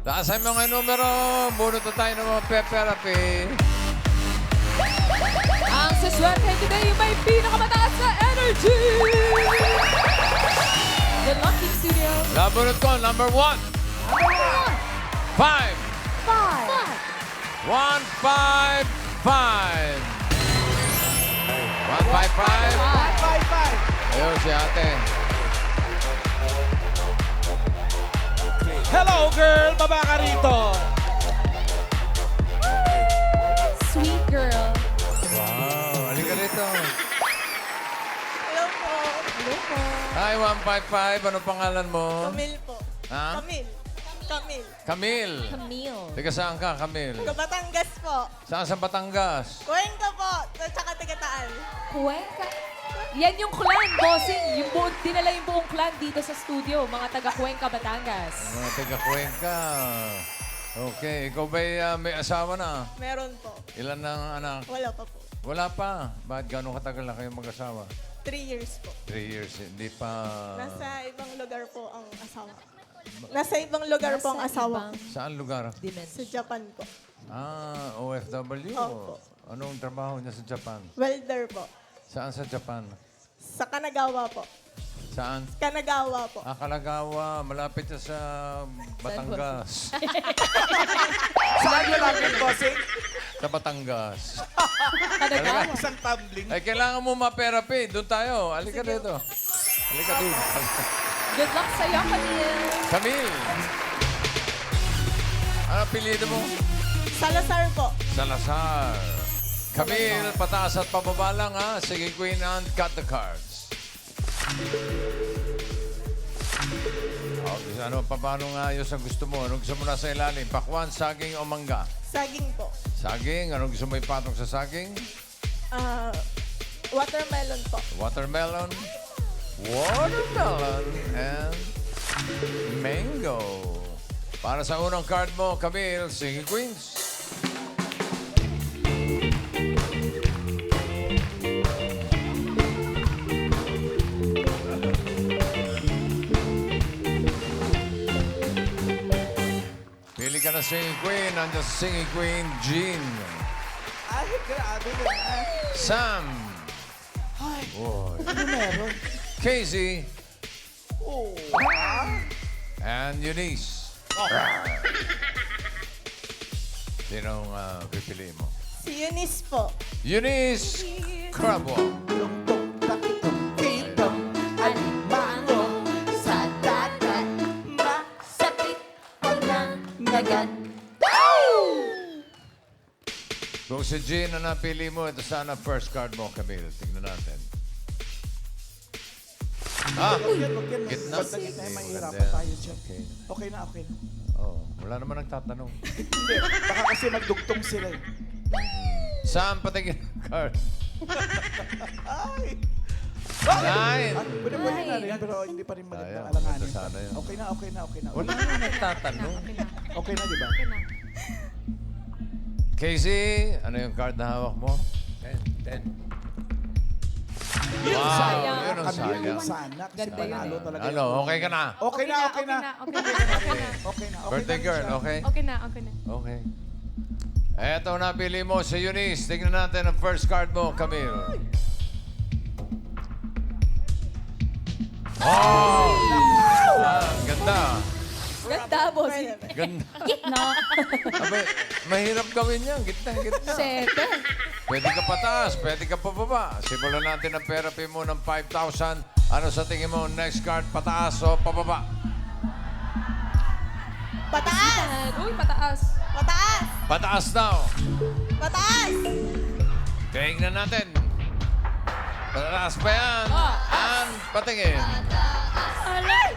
Taasan mo nga yung numero. Bunot na tayo ng mga pe-therapy. Ang saswerte today may pinakamataas na energy! The Lucky Studio. Nabunot ko, number 1. 5. 5. 155. 155. Ayun si ate. Hello, girl! Baba ka rito! Sweet girl. Wow, halika rito. Hello po. Hello po. Hi, 155. Ano pangalan mo? Camille po. Ha? Camille. Camille. Camille. Camille. Tiga saan ka, Camille? Taga Batangas po. Saan sa Batangas? Cuenca po. At saka Tagataan. Cuenca. Yan yung clan, bossing. Yung dinala yung buong clan dito sa studio. Mga taga Cuenca, Batangas. Mga taga Cuenca. Okay, ikaw ba'y may asawa na? Meron po. Ilan ang anak? Wala pa po. Wala pa. Bakit gano'ng katagal na kayong mag-asawa? 3 years po. 3 years. Hindi pa... Nasa ibang lugar po ang asawa. Nasa ibang lugar po ang asawa. Saan lugar? Sa Dimension. Japan po. Ah, OFW. Opo. Anong trabaho niya sa Japan? Welder po. Saan sa Japan? Sa Kanagawa po. Saan? Kanagawa po. Ah, Kalagawa. Malapit siya sa Batangas. Saan malapit, bossing? Sa Batangas. Kanagawa. Isang tumbling. Ay, kailangan mo ma-therapy. Doon tayo. Halika dito. Halika doon. Good luck sa'yo, Camille. Camille. Ano apelido mo? Salazar po. Salazar. Camille, pataas at pababa lang ha. Sige, Queen, and cut the cards. Okay, ano pa paano nga ayos ang gusto mo? Anong gusto mo nasa ilalim? Pakwan, saging o mangga? Saging po. Saging. Anong gusto mo ipatong sa saging? Watermelon po. Watermelon. Watermelon and mango. Para sa unang card mo, Camille, sige, Queens. Pili ka na singing queen. Nandiyan sa singing queen, Jean. Ay, grabe naman. Sam. Ay, Boy. ano meron? Casey. Oh. And Eunice. Sinong pipiliin mo? Si Eunice po. Eunice Crabwell. Tungtong takitong kitong alimango sa dagat. Masakit ang nangagat. Kung si Jean na napili mo, ito sana first card mo, Camille. Tingnan natin. Ah! Wag yan. Gitna. Bandang gitna, Hindi, mahirapan maganda yan. tayo dyan. Okay. Okay na, okay na. Oh, wala naman nagtatanong. Hindi, baka kasi magdugtong sila eh. Sam, patingin ang card. Ay! Nine. Pwede mo rin na rin, pero hindi pa rin magandang Sayang, alanganin. maganda sana yun. Okay na, okay na, okay na. Wala naman nagtatanong. Okay na, di ba? Casey, ano yung card na hawak mo? 10. Yun, Wow, sayang. yun ang Kami sayang. yun sana. Kasi Ganda yun panalo eh. talaga. Ano, okay ka na? Okay na, okay na. Okay na. Okay na, okay Birthday na girl, siya. okay? Okay na, okay na. Okay. Eto, napili mo si Eunice. Tingnan natin ang first card mo, Camille. Oh! Ah, ganda. Ganda, bossing. Ganda. Gitna. Abay, mahirap gawin yan. Gitna. Sete. Pwede ka pataas, pwede ka pababa. Simulan natin ang therapy mo ng 5,000. Ano sa tingin mo? Next card, pataas o pababa? Pataas! Uy, pataas. Pataas! Pataas daw. Pataas! Tingnan natin. Pataas pa yan. And patingin. Alay!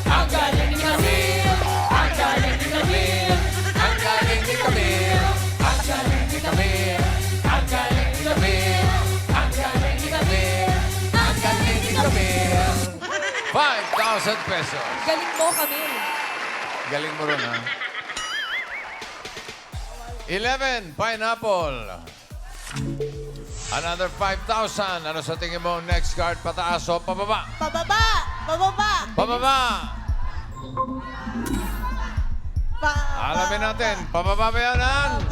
Ang galing ni Camille. Ang galing ni Camille. Ang galing ni Camille. Ang galing ni Camille. Ang galing ni Camille. Ang galing ni Camille. Ang galing ni Camille. 5,000 pesos. Galing mo, Camille. Galing mo rin, ha? 11, pineapple. Another 5,000. Ano sa tingin mo next card, pataas o pababa? Pababa! Pababa! Pababa. Alamin natin. Pababa ba yan, Ann?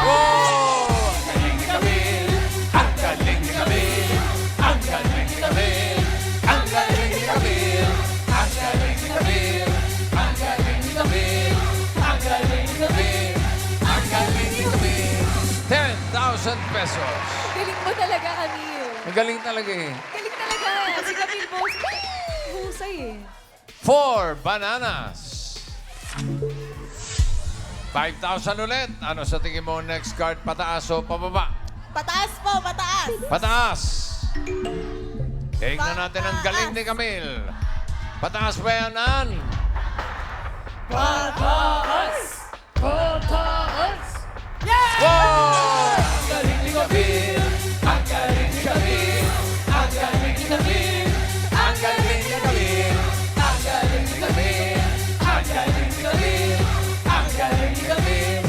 Oh! Ang galing ni Camille. Ang galing ni Camille. Ang galing ni Camille. Ang galing ni Camille. Ang galing ni Camille. Ang galing ni Camille. Ang galing ni Camille. Ang galing ni Camille. 10,000 pesos. Galing mo talaga, Camille. Ang galing talaga eh. Galing talaga. Si Camille Boss. Husay eh. 4 bananas. 5,000 ulit. Ano sa tingin mo next card? Pataas o pababa? Pataas po, pataas. Pataas. Tingnan natin ang galing ni Camille. Pataas ba yan, Ann? Pataas! Pataas! Wow! Ang galing ni Camille. Ang galing ni Camille. Ang galing ni Camille. Ang galing ni Camille. Ang galing ni Camille. Ang galing ni Camille. Ang galing ni Camille.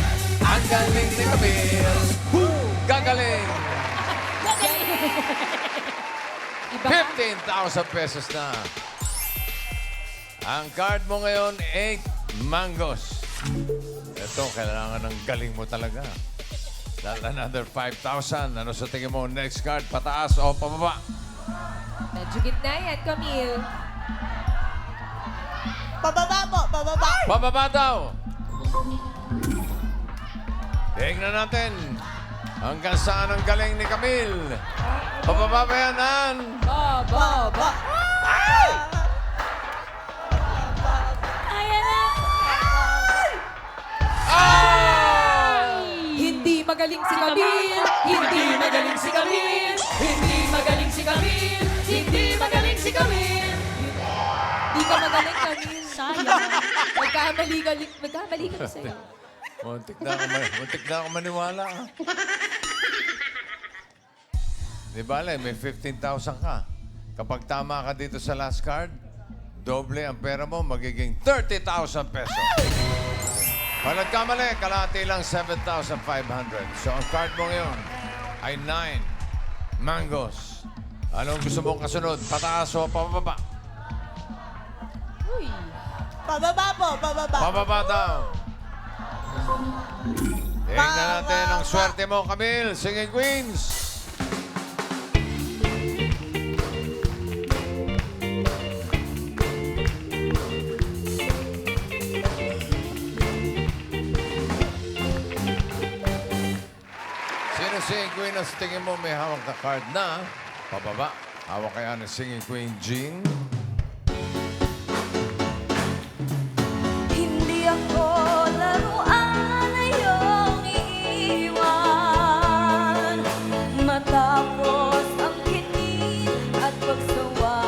Ang galing ni Camille. Gagaling. Iba 15,000 pesos na. Ang card mo ngayon, 8 mangoes. Ito, kailangan ng galing mo talaga. Dahil another 5,000. Ano sa tingin mo? Next card, pataas o pababa? Medyo gitna yan, Camille. Pababa po, pababa. Pababa daw. Tingnan natin. Hanggang saan ang galing ni Camille? Pababa ba yan, Ann? Baba! Ayan na! Hindi magaling si Camille! Hindi magaling si Camille! Hindi magaling si Camille! Hindi magaling si Camille! Hindi ka magaling, Camille. Sayang. Magkamali ka sa'yo. Muntik na ako maniwala. Ah. Di ba, may 15,000 ka. Kapag tama ka dito sa last card, doble ang pera mo, magiging 30,000 pesos. Pag nagkamali, kalahati lang 7,500. So, ang card mo ngayon ay 9 mangoes. Anong gusto mong kasunod? Pataas o pababa? Uy. Pababa po, pababa. Pababa daw. Tingnan natin ang swerte mo, Camille. Singing Queens. Sino Singing Queen ang sa tingin mo may hawak na card na pababa? Hawak kaya ng Singing Queen Jean? Hindi ako laruan na iyong iiwan matapos ang kinin at pagsawaan.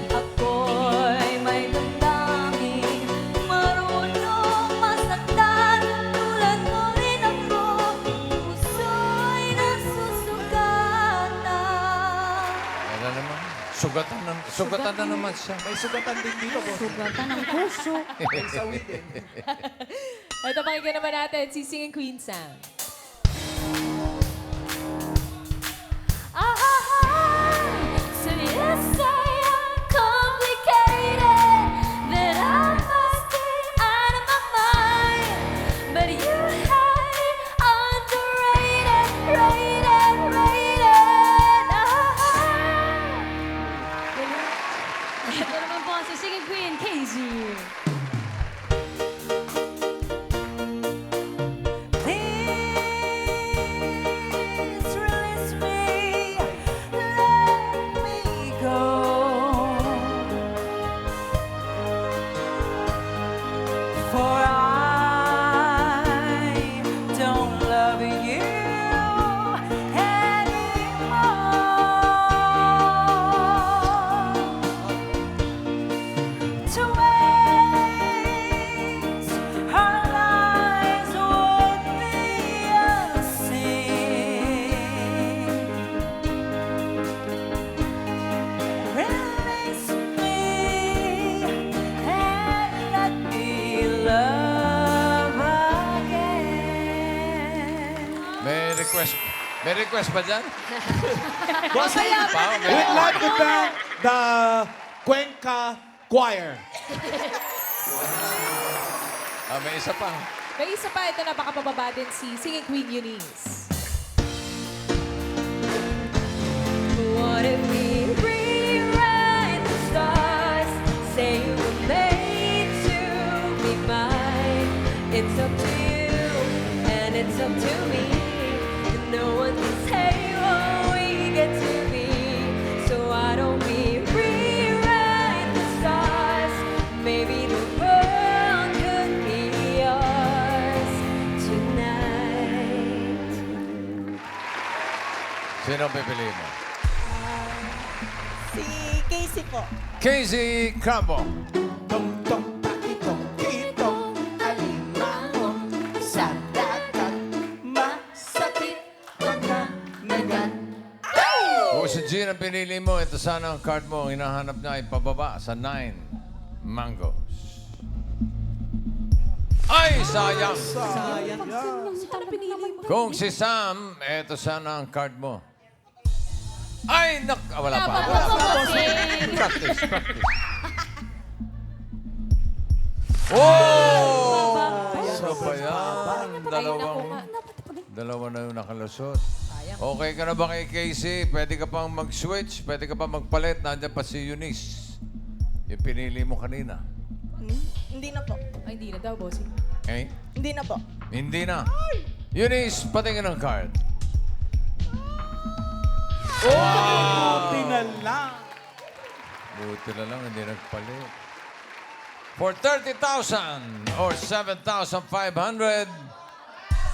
Ako'y may damdaming marunong masaktan tulad mo rin ako, puso'y nasusugatan. Ano naman? Sugatan na naman siya. May sugatan din dito, boss. Sugatan ng puso. May sawi din. Ito, pakinggan naman natin si Singing Queen Sam. So yes, I am complicated, that I must be out of my mind. But you had it underrated, rated. Ito naman po si Singing Queen, Casey. request ba dyan? Bossing, Pao, may- we'd like to thank the Cuenca Choir. may isa pa. May isa pa, ito na baka pababa din si Singing Queen Eunice. What if we rewrite the stars? Say you were made to be mine. It's up to you, and it's up to me. And no one can say what we get to be. So why don't we rewrite the stars? Maybe the world could be yours tonight. Sino ang pipiliin mo? Si Casey po. Casey Crumbo. Tong-tong pakitong kitong alimango sa dagat masakit mga nagat. Kung si Jean ang pinili mo, ito sana ang card mo. Ang hinahanap niya ay pababa sa 9 mangoes. Ay, sayang! Sayang yan. Ano pinili mo? Kung si Sam, ito sana ang card mo. Ay, wala pa. Practice. Oh! So ba yan? Dalawa na yung nakalusot. Okay ka na ba kay Casey? Pwede ka pang mag-switch? Pwede ka pa magpalit? Nandiyan pa si Eunice. Yung pinili mo kanina. Hindi na po. Ay, hindi na daw, bossing. Okay? Hindi na po. Hindi na. Eunice, patingin ang card. Buti na lang. Buti na lang, hindi nagpalit. For 30,000 or 7,500,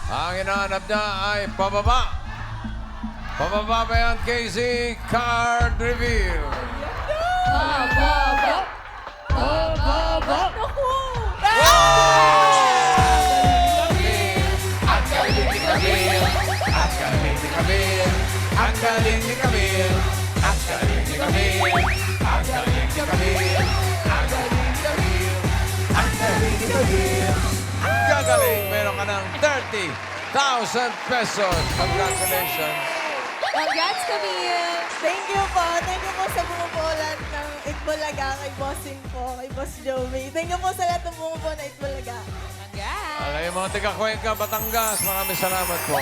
ang hinahanap niya ay pababa. Pababa ba yan, Casey? Card reveal. Pababa! Pababa! Naku! Ang galing ni Camille. Ang galing ni Camille. Ang galing ni Camille. Ang galing ni Camille. Ang galing ni Camille. Ang galing ni Camille. Ang galing ni Camille. Gagaling. Meron ka ng 30,000 pesos. Congratulations. Congrats, Camille! Thank you po. Thank you po sa bumubulan ng Itbulaga, kay Bossing po, kay Boss Joey. Thank you po sa lahat ng bumubuo na Itbulaga. Congrats! Alay, mga taga Cuenca, Batangas, maraming salamat po.